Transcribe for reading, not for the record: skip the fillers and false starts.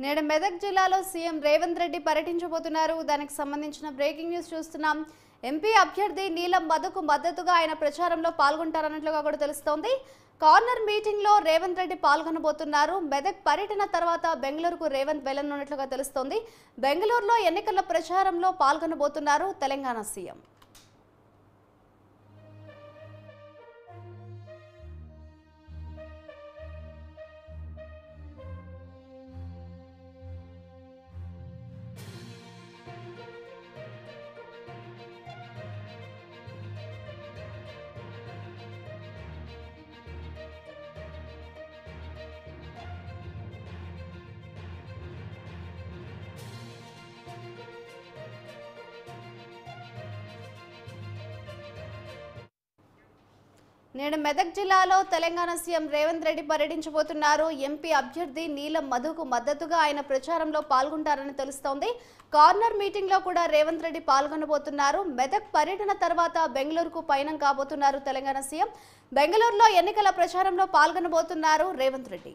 నేడు మెదక్ జిల్లాలో సీఎం రేవంత్ రెడ్డి పర్యటించబోతున్నారు. దానికి సంబంధించిన బ్రేకింగ్ న్యూస్ చూస్తున్నాం. ఎంపీ అభ్యర్థి నీలం మధుకు మద్దతుగా ఆయన ప్రచారంలో పాల్గొంటారన్నట్లుగా కూడా తెలుస్తోంది. కార్నర్ మీటింగ్ లో రేవంత్ రెడ్డి పాల్గొనబోతున్నారు. మెదక్ పర్యటన తర్వాత బెంగళూరుకు రేవంత్ వెళ్లనున్నట్లుగా తెలుస్తోంది. బెంగళూరులో ఎన్నికల ప్రచారంలో పాల్గొనబోతున్నారు తెలంగాణ సీఎం. నేడు మెదక్ జిల్లాలో తెలంగాణ సీఎం రేవంత్ రెడ్డి పర్యటించబోతున్నారు. ఎంపీ అభ్యర్థి నీలం మధుకు మద్దతుగా ఆయన ప్రచారంలో పాల్గొంటారని తెలుస్తోంది. కార్నర్ మీటింగ్ లో కూడా రేవంత్ రెడ్డి పాల్గొనబోతున్నారు. మెదక్ పర్యటన తర్వాత బెంగళూరుకు పయనం కాబోతున్నారు తెలంగాణ సీఎం. బెంగళూరులో ఎన్నికల ప్రచారంలో పాల్గొనబోతున్నారు రేవంత్ రెడ్డి.